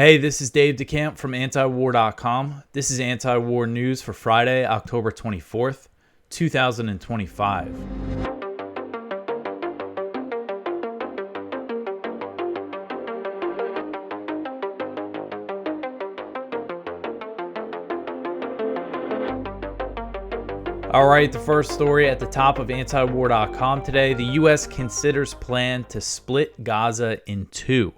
Hey, this is Dave DeCamp from antiwar.com. This is anti-war news for Friday, October 24th, 2025. All right, the first story at the top of antiwar.com today. The U.S. considers plan to split Gaza in two.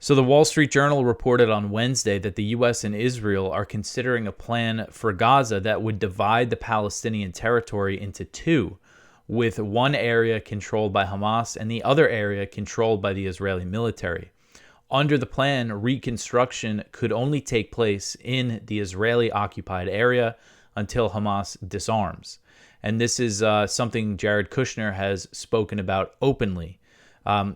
So the Wall Street Journal reported on Wednesday that the U.S. and Israel are considering a plan for Gaza that would divide the Palestinian territory into two, with one area controlled by Hamas and the other area controlled by the Israeli military. Under the plan, reconstruction could only take place in the Israeli-occupied area until Hamas disarms. And this is something Jared Kushner has spoken about openly.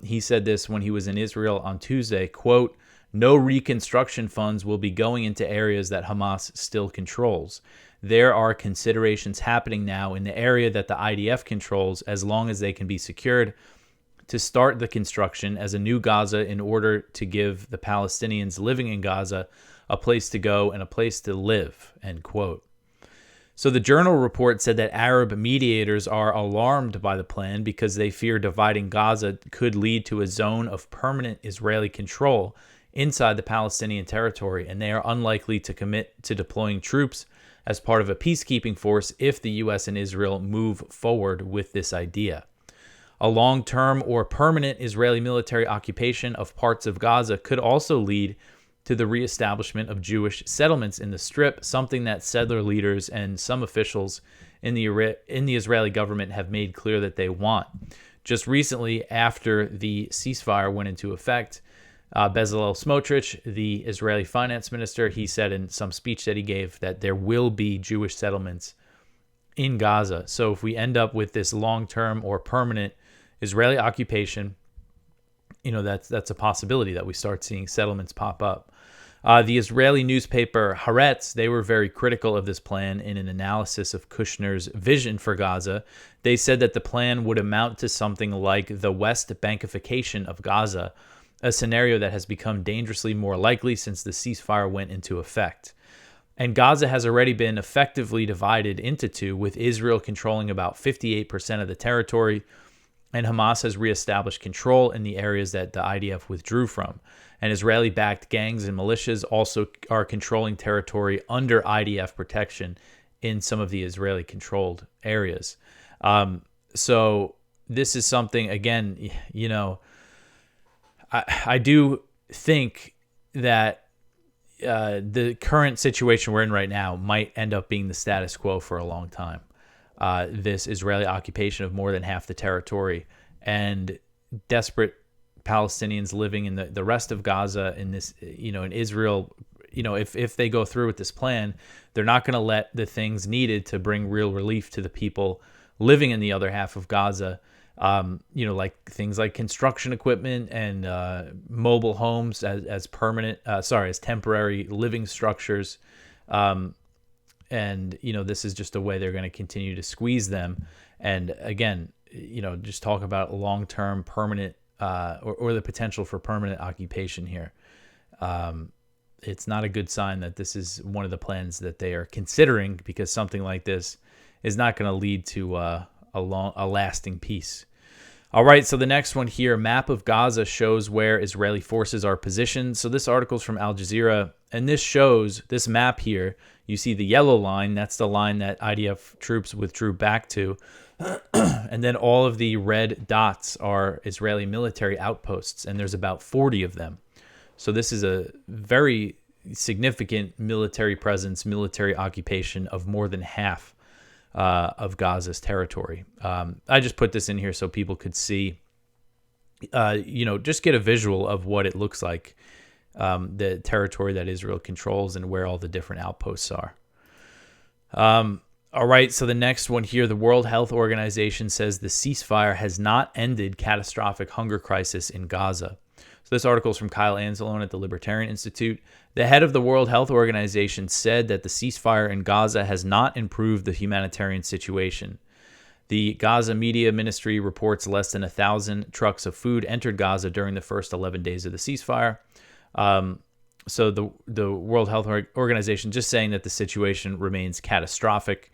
He said this when he was in Israel on Tuesday, quote, "No reconstruction funds will be going into areas that Hamas still controls. There are considerations happening now in the area that the IDF controls, as long as they can be secured, to start the construction as a new Gaza in order to give the Palestinians living in Gaza a place to go and a place to live," end quote. So the Journal report said that Arab mediators are alarmed by the plan because they fear dividing Gaza could lead to a zone of permanent Israeli control inside the Palestinian territory, and they are unlikely to commit to deploying troops as part of a peacekeeping force if the U.S. and Israel move forward with this idea. A long-term or permanent Israeli military occupation of parts of Gaza could also lead to the reestablishment of Jewish settlements in the Strip, something that settler leaders and some officials in the Israeli government have made clear that they want. Just recently, after the ceasefire went into effect, Bezalel Smotrich, the Israeli finance minister, he said in some speech that he gave that there will be Jewish settlements in Gaza. So if we end up with this long-term or permanent Israeli occupation, that's a possibility that we start seeing settlements pop up. The Israeli newspaper Haaretz, they were very critical of this plan in an analysis of Kushner's vision for Gaza. They said that the plan would amount to something like the West Bankification of Gaza, a scenario that has become dangerously more likely since the ceasefire went into effect. And Gaza has already been effectively divided into two, with Israel controlling about 58% of the territory, and Hamas has reestablished control in the areas that the IDF withdrew from. And Israeli-backed gangs and militias also are controlling territory under IDF protection in some of the Israeli-controlled areas. So this is something, again, I do think that the current situation we're in right now might end up being the status quo for a long time. This Israeli occupation of more than half the territory and desperate Palestinians living in the rest of Gaza in this, in Israel, if they go through with this plan, they're not going to let the things needed to bring real relief to the people living in the other half of Gaza, like things like construction equipment and mobile homes as temporary living structures. And, this is just a way they're going to continue to squeeze them. And again, just talk about long-term permanent or the potential for permanent occupation here. It's not a good sign that this is one of the plans that they are considering, because something like this is not going to lead to a lasting peace. All right, so the next one here, map of Gaza shows where Israeli forces are positioned. So this article is from Al Jazeera, and this shows this map here. You see the yellow line, that's the line that IDF troops withdrew back to. And then all of the red dots are Israeli military outposts, and there's about 40 of them. So this is a very significant military presence, military occupation of more than half of Gaza's territory. I just put this in here so people could see, just get a visual of what it looks like, the territory that Israel controls and where all the different outposts are. All right, so the next one here, the World Health Organization says the ceasefire has not ended catastrophic hunger crisis in Gaza. So this article is from Kyle Anzalone at the Libertarian Institute. The head of the World Health Organization said that the ceasefire in Gaza has not improved the humanitarian situation. The Gaza Media Ministry reports less than 1,000 trucks of food entered Gaza during the first 11 days of the ceasefire. So the World Health Organization just saying that the situation remains catastrophic.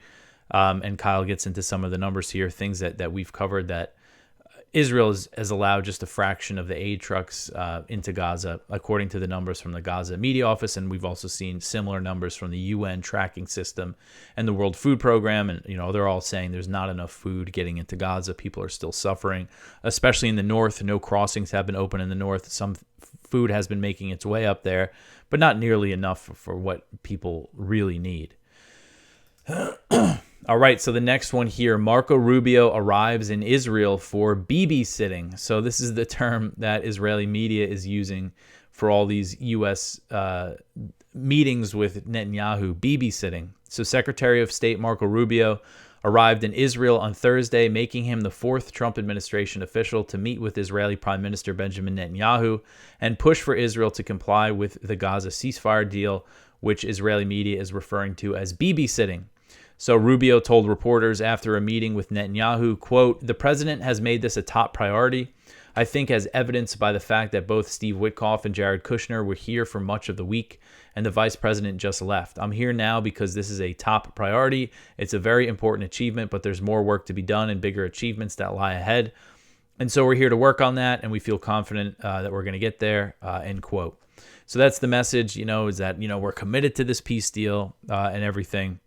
And Kyle gets into some of the numbers here, things that we've covered, that Israel has allowed just a fraction of the aid trucks into Gaza, according to the numbers from the Gaza Media Office. And we've also seen similar numbers from the UN tracking system and the World Food Program. And, they're all saying there's not enough food getting into Gaza. People are still suffering, especially in the north. No crossings have been open in the north. Some food has been making its way up there, but not nearly enough for what people really need. All right, so the next one here, Marco Rubio arrives in Israel for Bibi-Sitting. So this is the term that Israeli media is using for all these U.S. Meetings with Netanyahu, Bibi-Sitting. So Secretary of State Marco Rubio arrived in Israel on Thursday, making him the fourth Trump administration official to meet with Israeli Prime Minister Benjamin Netanyahu and push for Israel to comply with the Gaza ceasefire deal, which Israeli media is referring to as Bibi-Sitting. So Rubio told reporters after a meeting with Netanyahu, quote, "The president has made this a top priority. I think as evidenced by the fact that both Steve Witkoff and Jared Kushner were here for much of the week and the vice president just left. I'm here now because this is a top priority. It's a very important achievement, but there's more work to be done and bigger achievements that lie ahead. And so we're here to work on that, and we feel confident that we're going to get there," end quote. So that's the message, is that, we're committed to this peace deal and everything.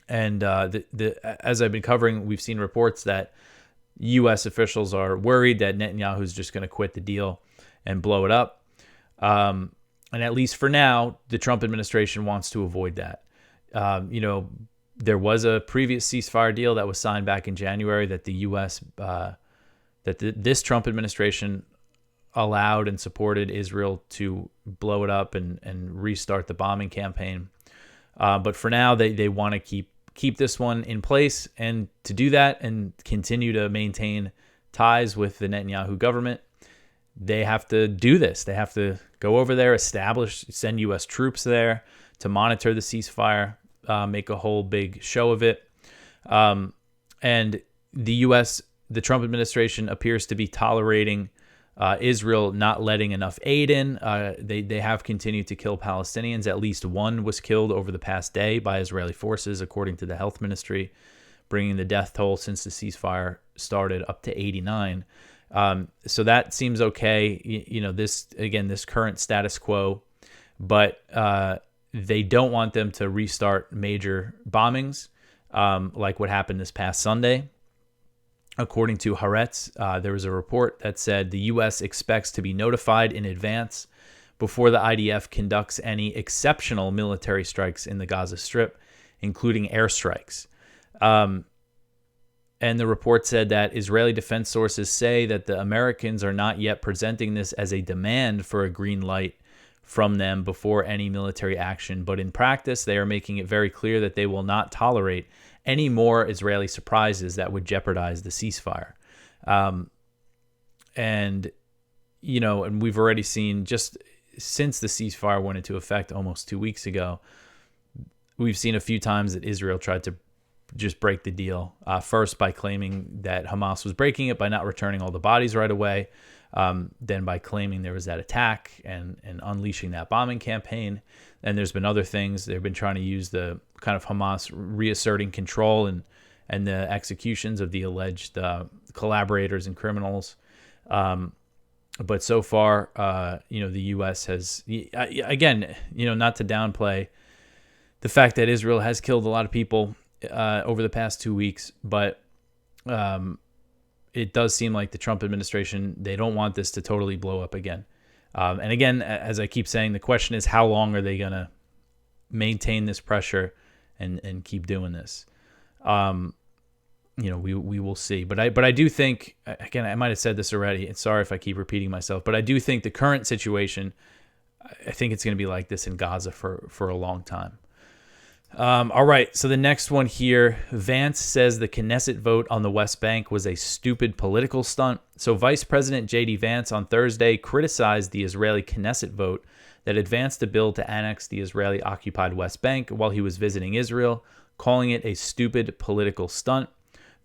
And as I've been covering, we've seen reports that U.S. officials are worried that Netanyahu's just going to quit the deal and blow it up. And at least for now, the Trump administration wants to avoid that. There was a previous ceasefire deal that was signed back in January that the U.S. This Trump administration allowed and supported Israel to blow it up and restart the bombing campaign. But for now, they want to keep this one in place, and to do that and continue to maintain ties with the Netanyahu government, they have to do this. They have to go over there, send U.S. troops there to monitor the ceasefire, make a whole big show of it. And the Trump administration appears to be tolerating Israel not letting enough aid in. They have continued to kill Palestinians. At least one was killed over the past day by Israeli forces, according to the health ministry, bringing the death toll since the ceasefire started up to 89. So that seems okay. This current status quo, but they don't want them to restart major bombings like what happened this past Sunday. According to Haaretz, there was a report that said the U.S. expects to be notified in advance before the IDF conducts any exceptional military strikes in the Gaza Strip, including airstrikes. And the report said that Israeli defense sources say that the Americans are not yet presenting this as a demand for a green light from them before any military action, but in practice, they are making it very clear that they will not tolerate any more Israeli surprises that would jeopardize the ceasefire. And we've already seen, just since the ceasefire went into effect almost 2 weeks ago, we've seen a few times that Israel tried to just break the deal. First by claiming that Hamas was breaking it by not returning all the bodies right away. Then by claiming there was that attack and unleashing that bombing campaign. And there's been other things. They've been trying to use the kind of Hamas reasserting control and the executions of the alleged collaborators and criminals. But so far, the U.S. has, again, not to downplay the fact that Israel has killed a lot of people over the past 2 weeks, but it does seem like the Trump administration, they don't want this to totally blow up again. And again, as I keep saying, the question is, how long are they going to maintain this pressure and keep doing this? We will see. But I do think, again, I might have said this already, and sorry if I keep repeating myself, but I do think the current situation, I think it's going to be like this in Gaza for a long time. All right, so the next one here, Vance says the Knesset vote on the West Bank was a stupid political stunt. So Vice President J.D. Vance on Thursday criticized the Israeli Knesset vote that advanced a bill to annex the Israeli-occupied West Bank while he was visiting Israel, calling it a stupid political stunt.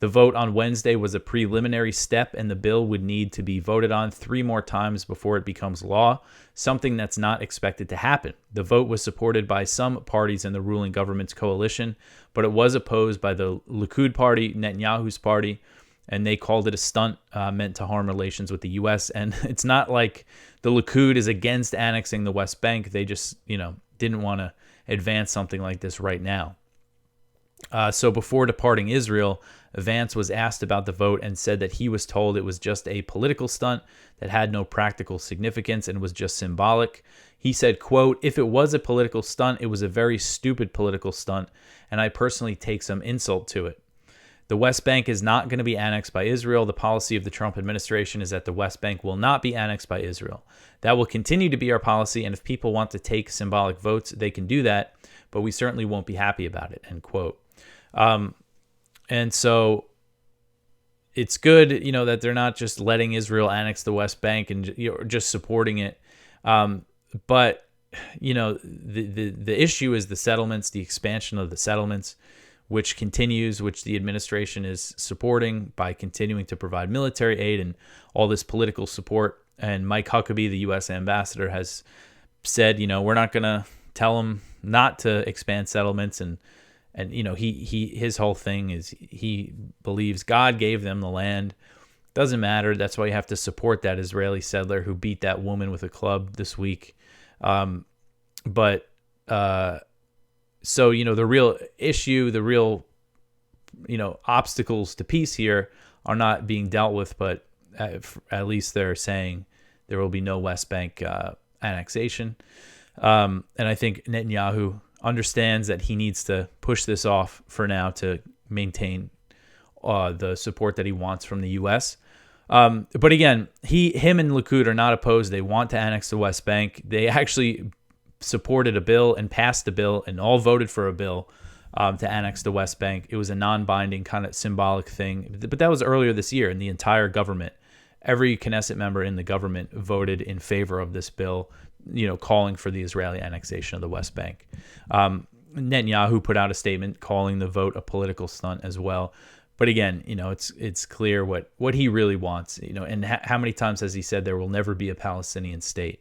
The vote on Wednesday was a preliminary step, and the bill would need to be voted on 3 more times before it becomes law, something that's not expected to happen. The vote was supported by some parties in the ruling government's coalition, but it was opposed by the Likud party, Netanyahu's party, and they called it a stunt meant to harm relations with the U.S. And it's not like the Likud is against annexing the West Bank. They just, didn't want to advance something like this right now. So before departing Israel, Vance was asked about the vote and said that he was told it was just a political stunt that had no practical significance and was just symbolic. He said, quote, "If it was a political stunt, it was a very stupid political stunt, and I personally take some insult to it. The West Bank is not going to be annexed by Israel. The policy of the Trump administration is that the West Bank will not be annexed by Israel. That will continue to be our policy, and if people want to take symbolic votes, they can do that, but we certainly won't be happy about it," end quote. And so it's good, that they're not just letting Israel annex the West Bank and just supporting it. But the issue is the settlements, the expansion of the settlements, which continues, which the administration is supporting by continuing to provide military aid and all this political support. And Mike Huckabee, the U.S. ambassador, has said, we're not going to tell them not to expand settlements. And his whole thing is he believes God gave them the land. Doesn't matter. That's why you have to support that Israeli settler who beat that woman with a club this week. So, the real issue, the real, obstacles to peace here are not being dealt with, but at least they're saying there will be no West Bank annexation. And I think Netanyahu understands that he needs to push this off for now to maintain the support that he wants from the U.S. But again, him and Likud are not opposed. They want to annex the West Bank. They actually supported a bill and passed a bill and all voted for a bill to annex the West Bank. It was a non-binding kind of symbolic thing. But that was earlier this year, and the entire government, every Knesset member in the government voted in favor of this bill, calling for the Israeli annexation of the West Bank. Netanyahu put out a statement calling the vote a political stunt as well. But again, it's clear what he really wants, and how many times has he said there will never be a Palestinian state.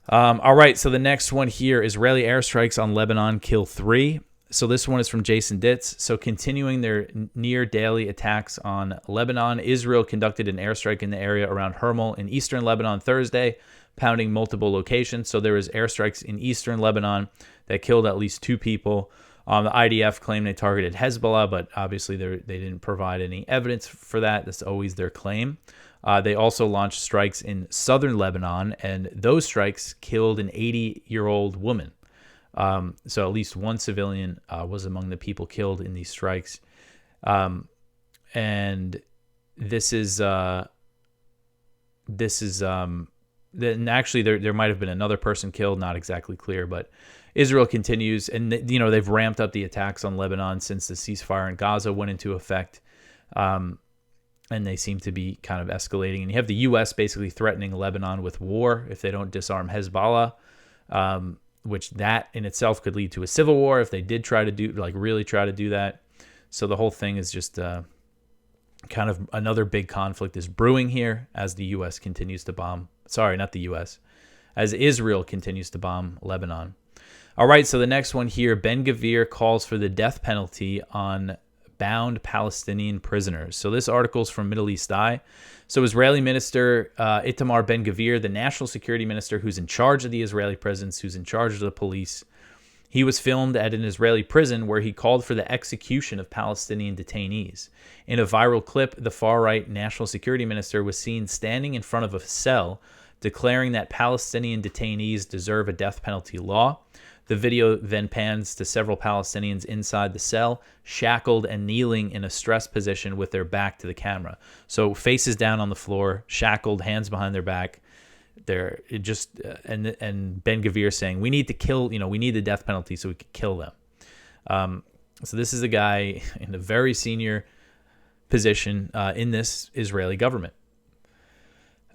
All right, so the next one here, Israeli airstrikes on Lebanon kill 3. So this one is from Jason Ditz. So continuing their near daily attacks on Lebanon, Israel conducted an airstrike in the area around Hermel in eastern Lebanon Thursday, pounding multiple locations. So there was airstrikes in eastern Lebanon that killed at least 2 people. The IDF claimed they targeted Hezbollah, but obviously they didn't provide any evidence for that. That's always their claim. They also launched strikes in southern Lebanon, and those strikes killed an 80-year-old woman. So at least one civilian was among the people killed in these strikes. And then actually there might have been another person killed, not exactly clear, but Israel continues, and they've ramped up the attacks on Lebanon since the ceasefire in Gaza went into effect. And they seem to be kind of escalating. And you have the U.S. basically threatening Lebanon with war if they don't disarm Hezbollah, which that in itself could lead to a civil war if they did really try to do that. So the whole thing is just kind of another big conflict is brewing here as the U.S. continues to bomb. Sorry, not the U.S. As Israel continues to bomb Lebanon. All right, so the next one here, Gvir calls for the death penalty on bound Palestinian prisoners. So this article is from Middle East Eye. So Israeli Minister Itamar Ben-Gvir, the national security minister who's in charge of the Israeli prisons, who's in charge of the police, he was filmed at an Israeli prison where he called for the execution of Palestinian detainees. In a viral clip, the far-right national security minister was seen standing in front of a cell declaring that Palestinian detainees deserve a death penalty law. The video then pans to several Palestinians inside the cell, shackled and kneeling in a stressed position with their back to the camera. So faces down on the floor, shackled, hands behind their back. And Ben-Gvir saying, we need to kill, we need the death penalty so we can kill them. So this is a guy in a very senior position in this Israeli government.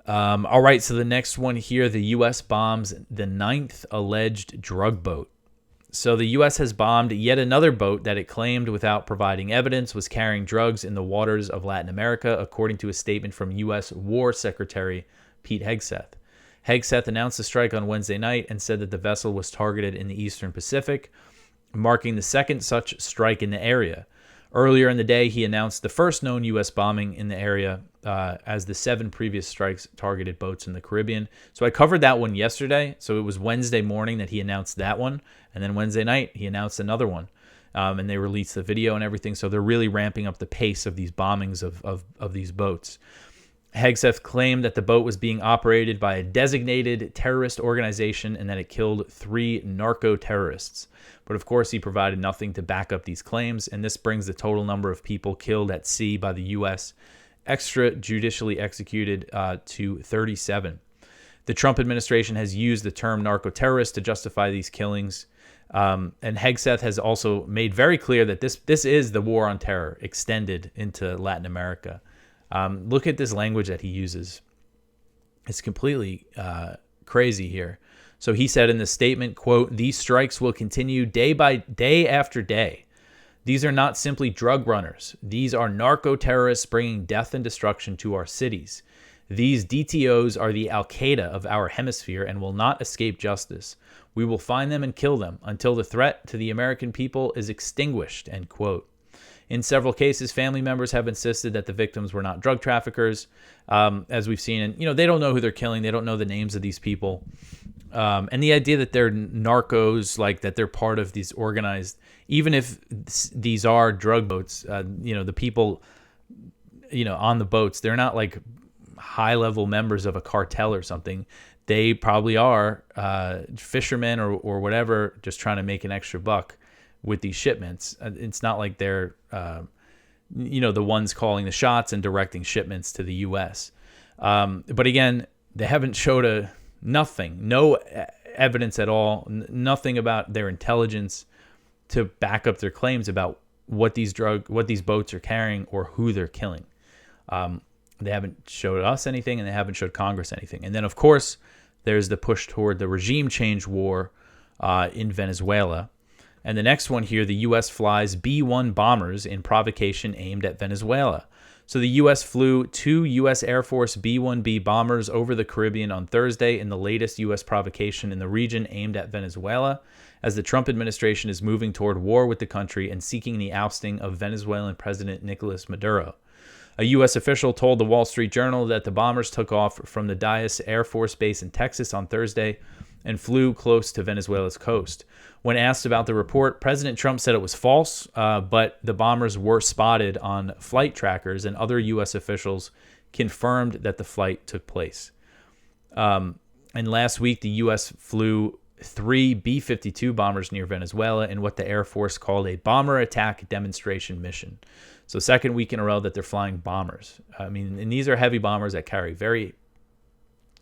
All right, so the next one here, the U.S. bombs the 9th alleged drug boat. So the U.S. has bombed yet another boat that it claimed, without providing evidence, was carrying drugs in the waters of Latin America, according to a statement from U.S. War Secretary Pete Hegseth. Hegseth announced the strike on Wednesday night and said that the vessel was targeted in the Eastern Pacific, marking the second such strike in the area. Earlier in the day, he announced the first known U.S. bombing in the area, as the 7 previous strikes targeted boats in the Caribbean. So I covered that one yesterday. So it was Wednesday morning that he announced that one. And then Wednesday night, he announced another one. And they released the video and everything. So they're really ramping up the pace of these bombings of these boats. Hegseth claimed that the boat was being operated by a designated terrorist organization and that it killed 3 narco-terrorists. But of course, he provided nothing to back up these claims, and this brings the total number of people killed at sea by the U.S. extrajudicially executed to 37. The Trump administration has used the term narco-terrorist to justify these killings, and Hegseth has also made very clear that this is the war on terror extended into Latin America. Look at this language that he uses. It's completely crazy here. So he said in the statement, quote, "These strikes will continue day by day after day. These are not simply drug runners. These are narco-terrorists bringing death and destruction to our cities. These DTOs are the Al-Qaeda of our hemisphere and will not escape justice. We will find them and kill them until the threat to the American people is extinguished," end quote. In several cases, family members have insisted that the victims were not drug traffickers, as we've seen. And, they don't know who they're killing. They don't know the names of these people. And the idea that they're narcos, like that they're part of these organized, even if these are drug boats, the people, on the boats, they're not like high-level members of a cartel or something. They probably are fishermen or whatever, just trying to make an extra buck with these shipments. It's not like they're, the ones calling the shots and directing shipments to the U.S. But again, they haven't showed no evidence at all, nothing about their intelligence to back up their claims about what these boats are carrying or who they're killing. They haven't showed us anything, and they haven't showed Congress anything. And then, of course, there's the push toward the regime change war in Venezuela. And the next one here, the U.S. flies B-1 bombers in provocation aimed at Venezuela. So the U.S. flew 2 U.S. Air Force B-1B bombers over the Caribbean on Thursday in the latest U.S. provocation in the region aimed at Venezuela, as the Trump administration is moving toward war with the country and seeking the ousting of Venezuelan President Nicolas Maduro. A U.S. official told the Wall Street Journal that the bombers took off from the Dias Air Force Base in Texas on Thursday and flew close to Venezuela's coast. When asked about the report, President Trump said it was false, but the bombers were spotted on flight trackers, and other U.S. officials confirmed that the flight took place. And last week, the U.S. flew 3 B-52 bombers near Venezuela in what the Air Force called a bomber attack demonstration mission. So second week in a row that they're flying bombers. And these are heavy bombers that carry very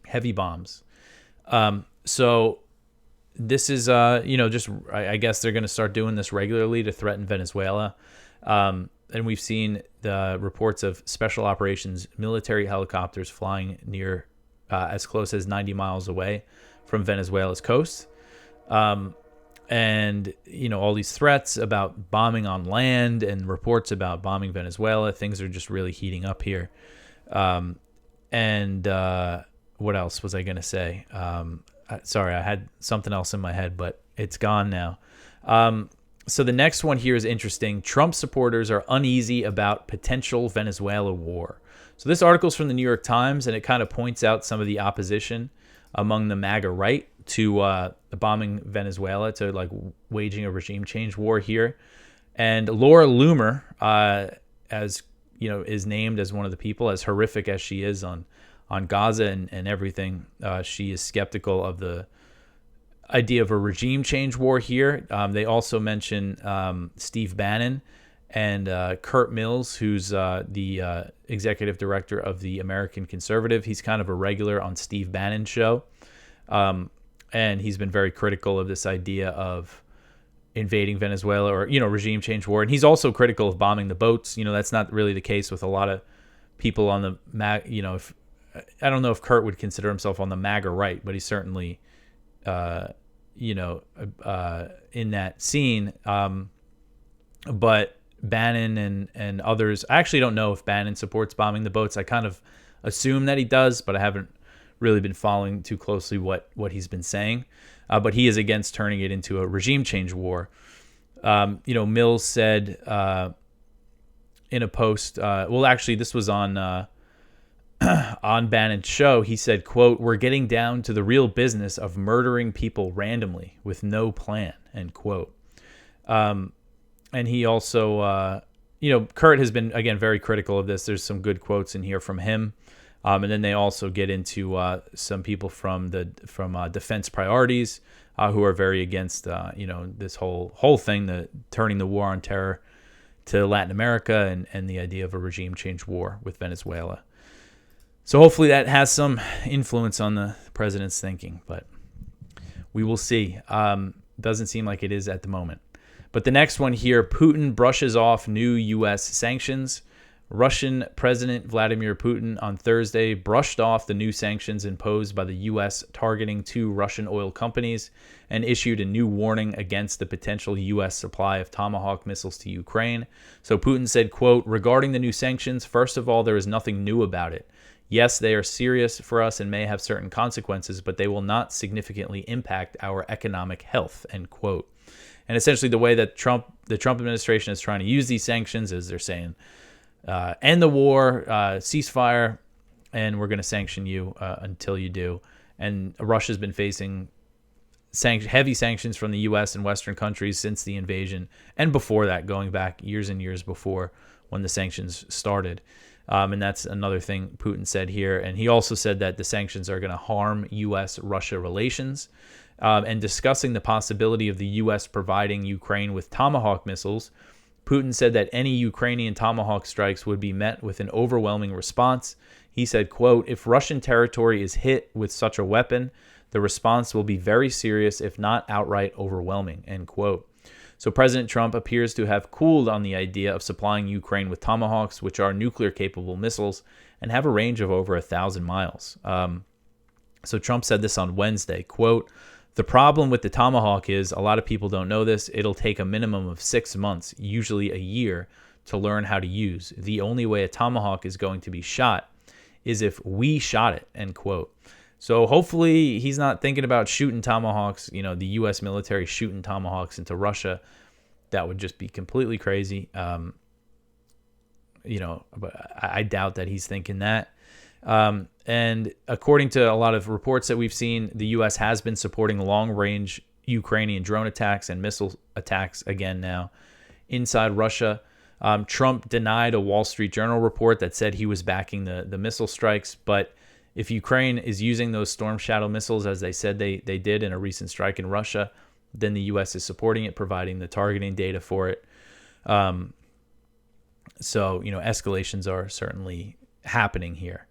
heavy bombs. So this is, I guess they're going to start doing this regularly to threaten Venezuela. And we've seen the reports of special operations military helicopters flying near as close as 90 miles away from Venezuela's coast. And, all these threats about bombing on land and reports about bombing Venezuela, things are just really heating up here. What else was I going to say? Sorry, I had something else in my head, but it's gone now. So the next one here is interesting. Trump supporters are uneasy about potential Venezuela war. So this article is from the New York Times, and it kind of points out some of the opposition among the MAGA right to bombing Venezuela, to like waging a regime change war here. And Laura Loomer, is named as one of the people, as horrific as she is on Gaza and everything. She is skeptical of the idea of a regime change war here. They also mention Steve Bannon and Kurt Mills, who's the executive director of the American Conservative. He's kind of a regular on Steve Bannon's show. And he's been very critical of this idea of invading Venezuela or, regime change war. And he's also critical of bombing the boats. That's not really the case with a lot of people on the I don't know if Kurt would consider himself on the MAGA right, but he's certainly, in that scene. But Bannon and others, I actually don't know if Bannon supports bombing the boats. I kind of assume that he does, but I haven't really been following too closely what he's been saying. But he is against turning it into a regime change war. Mills said in a post, actually this was on Bannon's show, he said, quote, "We're getting down to the real business of murdering people randomly with no plan," end quote. And he also, Kurt has been, again, very critical of this. There's some good quotes in here from him. And then they also get into some people from Defense Priorities who are very against, this whole thing, the turning the war on terror to Latin America and the idea of a regime change war with Venezuela. So hopefully that has some influence on the president's thinking, but we will see. Doesn't seem like it is at the moment. But the next one here, Putin brushes off new U.S. sanctions. Russian President Vladimir Putin on Thursday brushed off the new sanctions imposed by the U.S. targeting 2 Russian oil companies and issued a new warning against the potential U.S. supply of Tomahawk missiles to Ukraine. So Putin said, quote, "Regarding the new sanctions, first of all, there is nothing new about it. Yes, they are serious for us and may have certain consequences, but they will not significantly impact our economic health," end quote. And essentially the way that the Trump administration is trying to use these sanctions is they're saying, end the war, ceasefire, and we're going to sanction you until you do. And Russia's been facing heavy sanctions from the U.S. and Western countries since the invasion, and before that, going back years and years before when the sanctions started. And that's another thing Putin said here. And he also said that the sanctions are going to harm U.S.-Russia relations. And discussing the possibility of the U.S. providing Ukraine with Tomahawk missiles, Putin said that any Ukrainian Tomahawk strikes would be met with an overwhelming response. He said, quote, "If Russian territory is hit with such a weapon, the response will be very serious, if not outright overwhelming," end quote. So President Trump appears to have cooled on the idea of supplying Ukraine with Tomahawks, which are nuclear-capable missiles and have a range of over 1,000 miles. So Trump said this on Wednesday, quote, "The problem with the Tomahawk is, a lot of people don't know this, it'll take a minimum of 6 months, usually a year, to learn how to use. The only way a Tomahawk is going to be shot is if we shot it," end quote. So hopefully he's not thinking about shooting Tomahawks, the U.S. military shooting Tomahawks into Russia. That would just be completely crazy. But I doubt that he's thinking that. And according to a lot of reports that we've seen, the U.S. has been supporting long-range Ukrainian drone attacks and missile attacks again now inside Russia. Trump denied a Wall Street Journal report that said he was backing the missile strikes. But if Ukraine is using those Storm Shadow missiles, as they said they did in a recent strike in Russia, then the U.S. is supporting it, providing the targeting data for it. So, escalations are certainly happening here.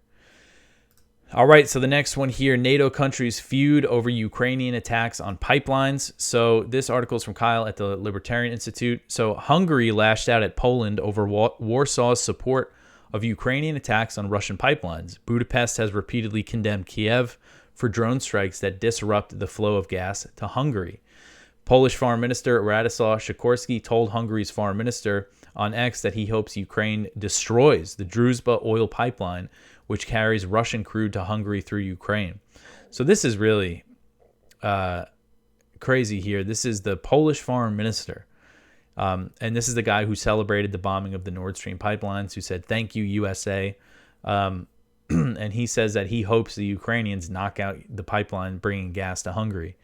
All right, so the next one here, NATO countries feud over Ukrainian attacks on pipelines. So this article is from Kyle at the Libertarian Institute. So Hungary lashed out at Poland over Warsaw's support of Ukrainian attacks on Russian pipelines. Budapest has repeatedly condemned Kiev for drone strikes that disrupt the flow of gas to Hungary. Polish Foreign Minister Radoslaw Sikorski told Hungary's Foreign Minister on X that he hopes Ukraine destroys the Druzhba oil pipeline, which carries Russian crude to Hungary through Ukraine. So this is really crazy here. This is the Polish Foreign Minister. And this is the guy who celebrated the bombing of the Nord Stream pipelines, who said, "Thank you, USA." And he says that he hopes the Ukrainians knock out the pipeline bringing gas to Hungary.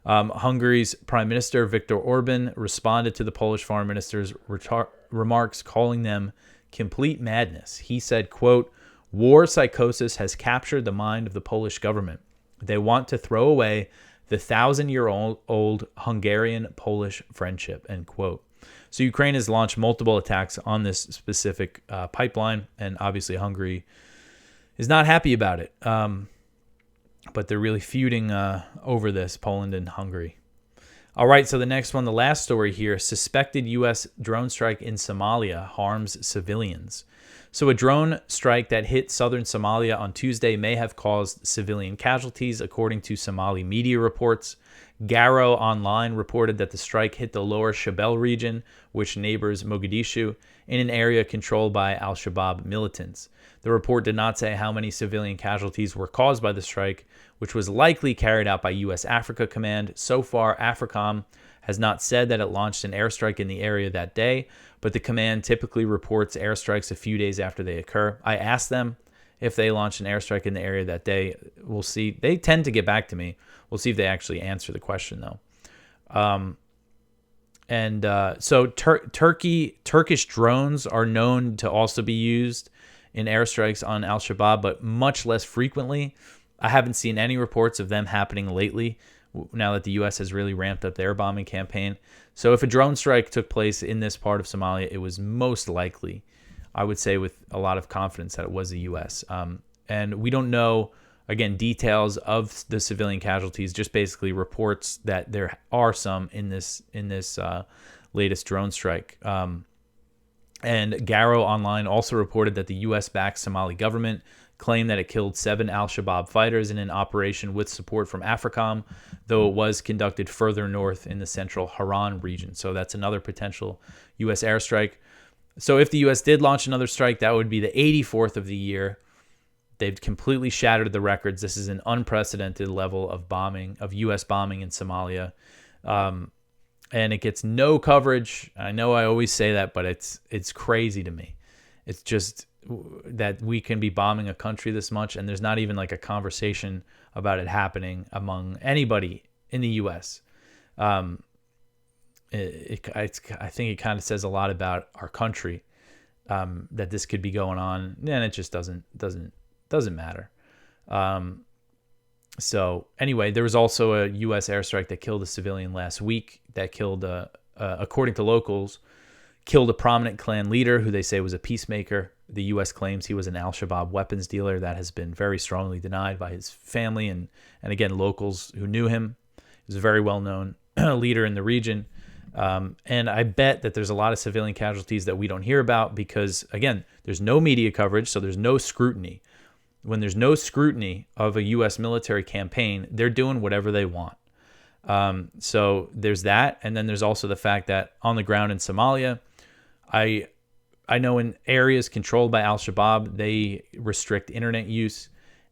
Hungary's Prime Minister Viktor Orban responded to the Polish Foreign Minister's remarks, calling them complete madness. He said, quote, "War psychosis has captured the mind of the Polish government. They want to throw away the 1,000-year-old Hungarian-Polish friendship," end quote. So Ukraine has launched multiple attacks on this specific pipeline, and obviously Hungary is not happy about it. But they're really feuding over this, Poland and Hungary. All right, so the next one, the last story here, suspected U.S. drone strike in Somalia harms civilians. So a drone strike that hit southern Somalia on Tuesday may have caused civilian casualties, according to Somali media reports. Garo Online reported that the strike hit the lower Shabelle region, which neighbors Mogadishu, in an area controlled by al-Shabaab militants. The report did not say how many civilian casualties were caused by the strike, which was likely carried out by U.S. Africa Command. So far, AFRICOM has not said that it launched an airstrike in the area that day, but the command typically reports airstrikes a few days after they occur. I asked them if they launched an airstrike in the area that day. We'll see. They tend to get back to me. We'll see if they actually answer the question, though. So Turkish drones are known to also be used in airstrikes on al-Shabaab, but much less frequently. I haven't seen any reports of them happening lately, now that the U.S. has really ramped up their bombing campaign. So if a drone strike took place in this part of Somalia, it was most likely, I would say with a lot of confidence, that it was the U.S. And we don't know, again, details of the civilian casualties, just basically reports that there are some in this latest drone strike. And Garo Online also reported that the U.S.-backed Somali government claimed that it killed 7 al-Shabaab fighters in an operation with support from AFRICOM, though it was conducted further north in the central Haran region. So that's another potential U.S. airstrike. So if the U.S. did launch another strike, that would be the 84th of the year. They've completely shattered the records. This is an unprecedented level of bombing, of U.S. bombing in Somalia. And it gets no coverage. I know I always say that, but it's crazy to me. It's just that we can be bombing a country this much, and there's not even like a conversation about it happening among anybody in the U.S. I think it kind of says a lot about our country, that this could be going on, and it just doesn't matter. So anyway, there was also a U.S. airstrike that killed a civilian last week that killed, according to locals, killed a prominent clan leader who they say was a peacemaker. The U.S. claims he was an al-Shabaab weapons dealer. That has been very strongly denied by his family and again, locals who knew him. He was a very well-known leader in the region. And I bet that there's a lot of civilian casualties that we don't hear about because, again, there's no media coverage, so there's no scrutiny. When there's no scrutiny of a U.S. military campaign, they're doing whatever they want. So there's that. And then there's also the fact that on the ground in Somalia, I know in areas controlled by al-Shabaab, they restrict internet use.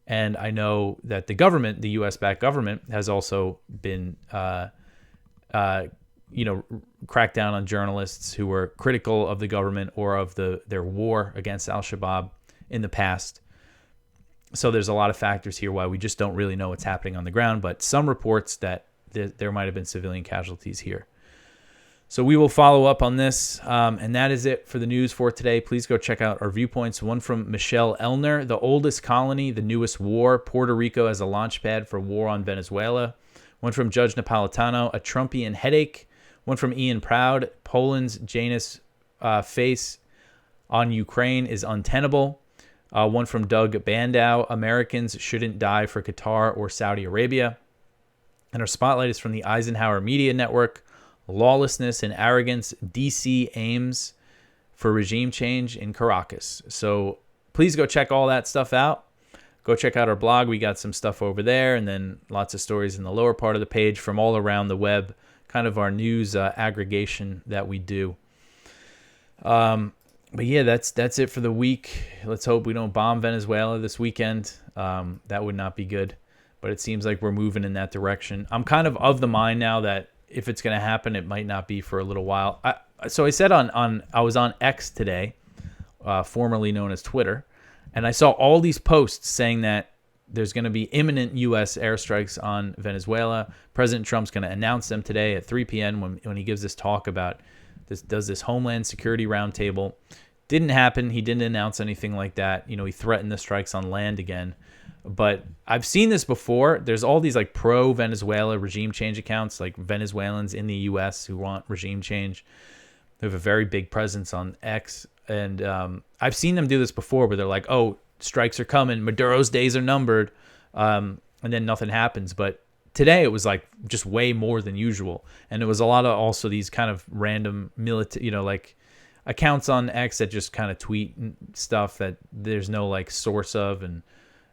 And I know that the government, the U.S.-backed government, has also been, cracked down on journalists who were critical of the government or of their war against al-Shabaab in the past. So there's a lot of factors here why we just don't really know what's happening on the ground, but some reports that there might have been civilian casualties here. So we will follow up on this, and that is it for the news for today. Please go check out our viewpoints. One from Michelle Elner, the oldest colony, the newest war, Puerto Rico as a launch pad for war on Venezuela. One from Judge Napolitano, a Trumpian headache. One from Ian Proud, Poland's Janus face on Ukraine is untenable. One from Doug Bandow, Americans shouldn't die for Qatar or Saudi Arabia. And our spotlight is from the Eisenhower Media Network, lawlessness and arrogance, DC aims for regime change in Caracas. So please go check all that stuff out. Go check out our blog. We got some stuff over there, and then lots of stories in the lower part of the page from all around the web, kind of our news aggregation that we do. But yeah, that's it for the week. Let's hope we don't bomb Venezuela this weekend. That would not be good, but it seems like we're moving in that direction. I'm kind of the mind now that if it's going to happen, it might not be for a little while. So I said I was on X today, formerly known as Twitter, and I saw all these posts saying that there's going to be imminent U.S. airstrikes on Venezuela. President Trump's going to announce them today at 3 p.m. when he gives this talk about this Homeland Security Roundtable. Didn't happen. He didn't announce anything like that. He threatened the strikes on land again. But I've seen this before. There's all these like pro-Venezuela regime change accounts, like Venezuelans in the U.S. who want regime change. They have a very big presence on X. And I've seen them do this before where they're like, oh, strikes are coming. Maduro's days are numbered. And then nothing happens. But today it was like just way more than usual. And it was a lot of also these kind of random military, accounts on X that just kind of tweet stuff that there's no like source of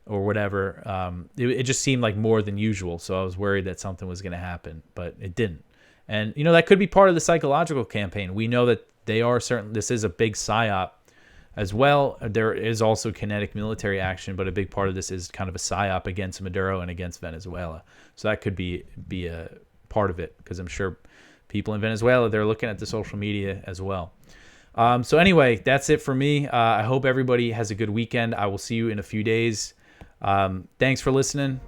or whatever. It just seemed like more than usual. So I was worried that something was going to happen, but it didn't. And, that could be part of the psychological campaign. We know that this is a big psyop as well. There is also kinetic military action, but a big part of this is kind of a psyop against Maduro and against Venezuela. So that could be a part of it, because I'm sure people in Venezuela, they're looking at the social media as well. So anyway, that's it for me. I hope everybody has a good weekend. I will see you in a few days. Thanks for listening.